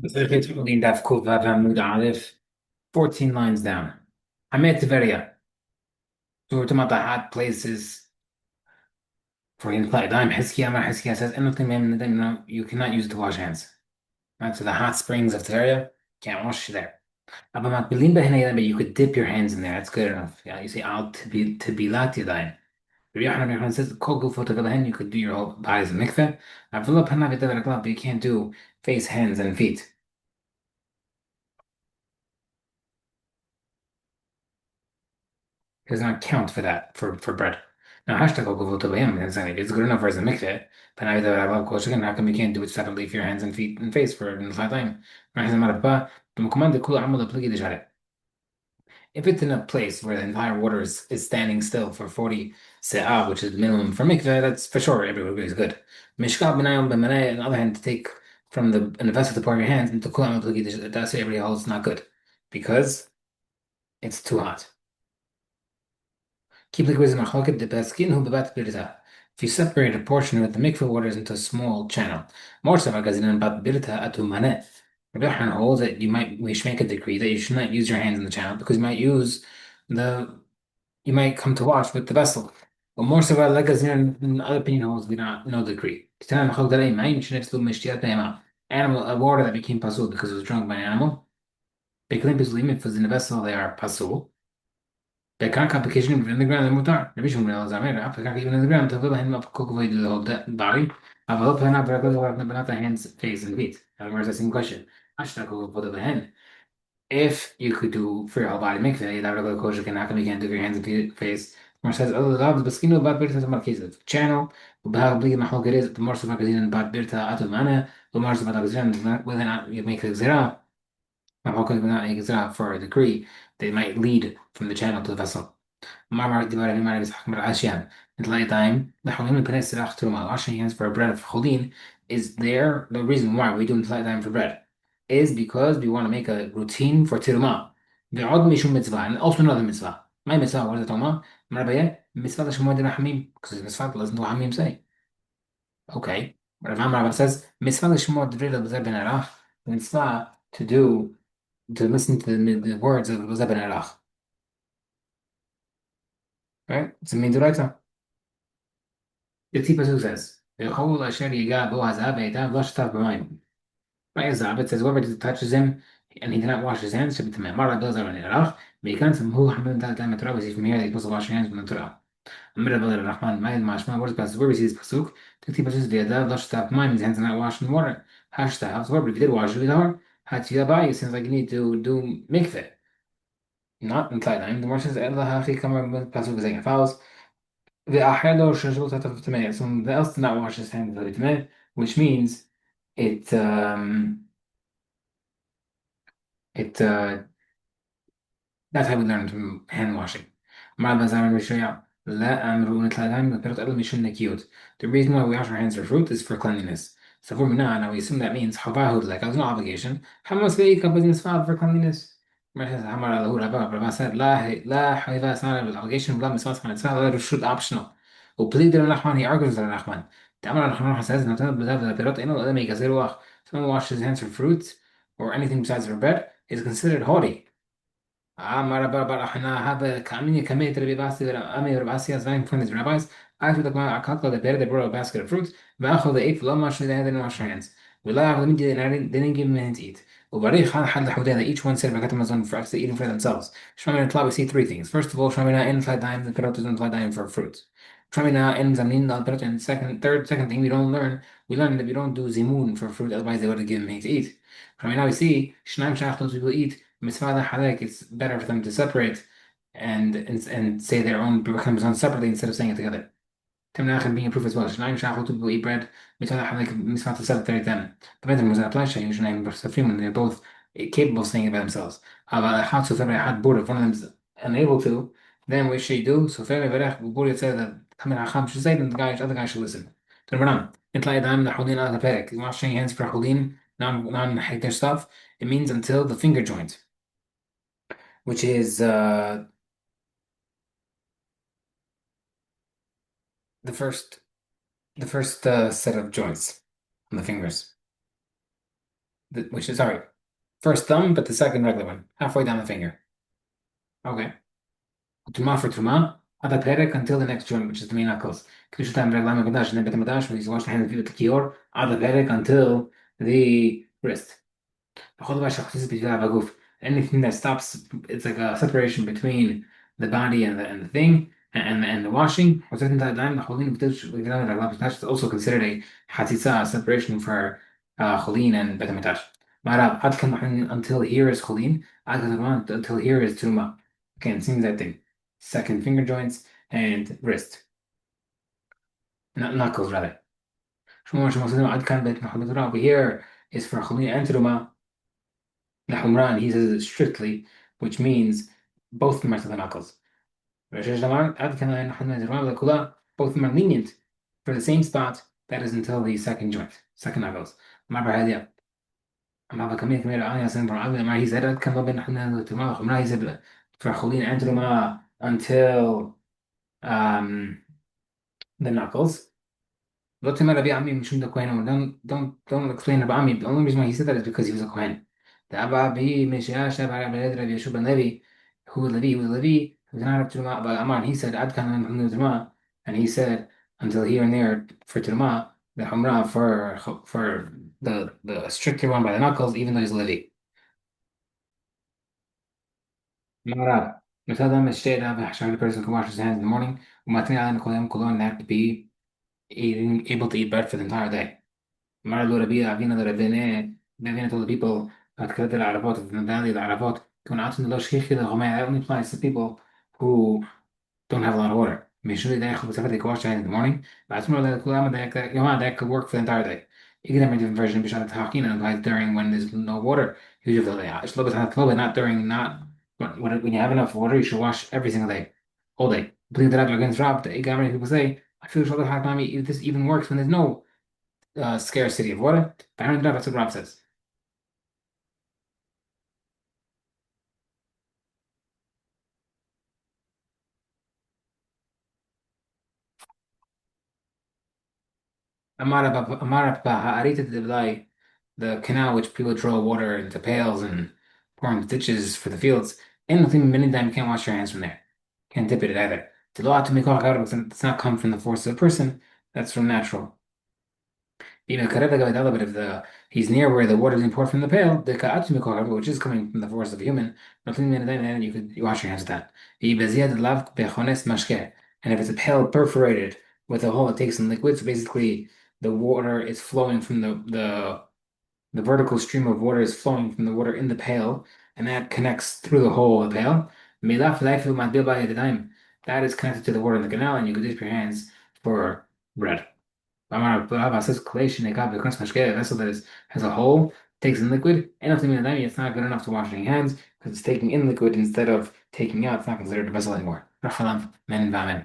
Hullin Daf Kuvav Amud Aleph, 14 lines down. Hamet Tveria. So we're talking about the hot places for implied time. Hizkiah says, you cannot use it to wash hands. Right? So the hot springs of Tveria, can't wash there. But you could dip your hands in there. That's good enough. Yeah, you say, Al Tibilat Yadayim. Rabbi Yochanan says, Kol Gufo Tevelahen, you could do your whole bodies in mikveh. But you can't do face, hands, and feet. It does not count for that for bread. Now hashtag Ogovotobayim is like it's good enough as a mikveh, but now that I love kosher, how come you can't do it separately for your hands and feet and face for in flat time? If it's in a place where the entire water is standing still for 40 se'ah, which is the minimum for mikveh, that's for sure everybody is good. Mishkal b'nayim b'manay, on the other hand, to take from the in the vessel to pour your hands into kul amal that's everybody holds not good because it's too hot. Keep liquids in machloked depeskin hu bebat birta. If you separate a portion of the mikveh waters into a small channel, more so magazine bat birta atu manet. Rabbi Yochanan holds that we should make a decree that you should not use your hands in the channel because the you might come to wash with the vessel. But more so like as in other opinion holds we not no decree. Animal a water that became pasul because it was drunk by an animal. Beklim pisulim if it was in a vessel they are pasul. Background complication in the ground and mutar. The vision will examine application even in the ground to fill him up cook away the whole body. I've helped him out, but not the hands, face, and feet. In other words, the same question. Ashtaku for the hand. If you could do for your whole body mikveh, that would go kosher can happen. You can't do your hands and feet, face. More says, oh, the love, the skin of bad birta, the cases. Channel, وبهاغ محل جريز the more so magazine bad birta atu mana, the more so magazine whether or not you make a zera. For a decree, they might lead from the channel to the vessel. Marmar divided him out of Asyan. At light time, the Halim Penesirach Turma, washing hands for a bread of Cholin, is there. The reason why we do it light time for bread is because we want to make a routine for Tirma. The Od Mishum mitzvah, and also another mitzvah. My mitzvah, what is it, Toma? Marabaya, mitzvah the Shemod Hamim, because it's mitzvah, listen to what Hamim say. Okay. But Rav Amar says, mitzvah the Shemod Dril of Zebin Arach, mitzvah to listen to the words of Zebin Arach. Right? It's a midoraita. The Pasuk says, "V'chol asher yiga bo hazav v'etav lo shatav b'mayim." Right, Zav, it says, whoever touches him and he did not wash his hands should be tamei. Mara bills are on erach. Because from who hamil tal time Torah, we see from here that he's supposed to wash your hands from the Torah. Amir Abel Rahman, Ma'id Mashma, what is pasuk? Where we see this pasuk? The Pasuk says, "V'yadav lo shatav b'mayim." His hands are not washed in water. Hashtav. So whoever if he did wash it with water, hatiyah it seems like you need to do mikveh. Not in time. The more says, "Allah hachi kamar." Pasuk is saying it follows. وأحيانا الشجرة تتميز. So the else did not wash his hands legitimate, which means it it that's how we learn from hand washing. مع بزعم الشيء لا أمر نتلاتهم نقدر أقول مش cute. The reason why we wash our hands for fruit is for cleanliness. So for now we assume that means حباهود like there's no obligation. حمس بيك business file for cleanliness. مركز حمر على هو ربا said لا حيفا صار obligation بلا مسواس عن السؤال غير should optional. وبليد الرحمن he argues الرحمن. تعمل الرحمن says نتنا بذات البيرات إنه لم يكسر واخ. Someone washes his hands for fruits or anything besides for bread is considered haughty. مرة بقى احنا هذا كمية اللي بيباسي أمي بيباسي زين from his rabbis. I feel like when I calculate the they brought a basket of fruits باخذ the eight لما عشان they didn't wash their hands ولا أخذ من دي they didn't give them hands to eat وبريخ حد حودة each one said بكتب Amazon for actually eating for themselves. شو we see three things. First of all شو in flat time the carrot in flat time for fruits. شو in زمنين البرت and second thing we learn that we don't do zimun for fruit otherwise they would have given me to eat. شو we see شنايم شاخ people eat Mitzvah halak, it's better for them to separate and say their own becomes on separately instead of saying it together. Tim being a proof as well. Shnaim shachol to people eat bread. Mitzvah halak mitzvah to separate them. The better was apply shayin shnaim b'safrim when they're both capable of saying it by themselves. However, how to separate had board if one of them is unable to, then what should you do? So fair verech board said that Tamil Hacham should say then the other guy should listen. Then Banan. Itla idam the hulin al perek. Washing hands for hulin non hate their stuff. It means until the finger joint which is the first set of joints on the fingers. which is sorry, first thumb, but the second regular one, halfway down the finger. Okay. Tuma for Tuma, Ada Perek until the next joint, which is the main knuckles. Kedushatam Reglam Madash, and then Betamadash, when he's washed the hands with the Kior, Ada Perek until the wrist. Anything that stops, it's like a separation between the body and the thing and the washing. It's also considered a hatitza, separation for cholin and bet hamikdash. Until here is cholin, until here is tuma. Again, same that thing. Second finger joints and wrist, knuckles rather. Over here is for cholin and tuma. Now, Humran, he says it strictly, which means both of them are to the knuckles. Both of them are lenient for the same spot, that is until the second joint, second knuckles. He said he said for Cholin and Truma until the knuckles. Don't explain about Ami. The only reason why he said that is because he was a Kohen. The Abba Bi Mishya Shab Arab Rabbi Yeshua ben Levi, who was Levi, who was not up to Truma, but Amar, he said Adkan and Truma, and he said until here and there for Truma, the Humra for the stricter one by the knuckles, even though he's Levi. Marab. مثلا الشيء ده عشان the person can wash his hands in the morning وما تنين على كلهم كلهم have to be able to eat bread for the entire day. مرة لو ربيع فينا لو ربينا told the people هتكلم العربات في the العربات كون عاطين لو شيخ كده هم only applies to people who don't have a lot of water. مش شو ده ياخد مسافة they can wash their hands in the morning. بعد ما ده كلام ده يا جماعة that could work for the entire day. You can have a different version مش على talking and applies during when there's no water. Usually it's a little bit not during not when you have enough water you should wash every single day, all day. Believe that against Rob. The many people say I feel shoulder if this even works when there's no scarcity of water. Apparently not. That's what Rob says. Amara Arita the canal which people draw water into pails and pour into ditches for the fields. And nothing many times you can't wash your hands from there. Can't dip it either. The law to make does not come from the force of a person, that's from natural. But if he's near where the water is being poured from the pail, the ka'at mikol, which is coming from the force of a human, then you wash your hands with that. And if it's a pail perforated with a hole, it takes in liquid. So basically, the water is flowing from the vertical stream of water is flowing from the water in the pail, and that connects through the hole of the pail. That is connected to the water in the canal, and you can dip your hands for bread. But says collation, it got because mashke, a vessel that has a hole, takes in liquid, and if it's not good enough to wash your hands because it's taking in liquid instead of taking out. It's not considered a vessel anymore. Men and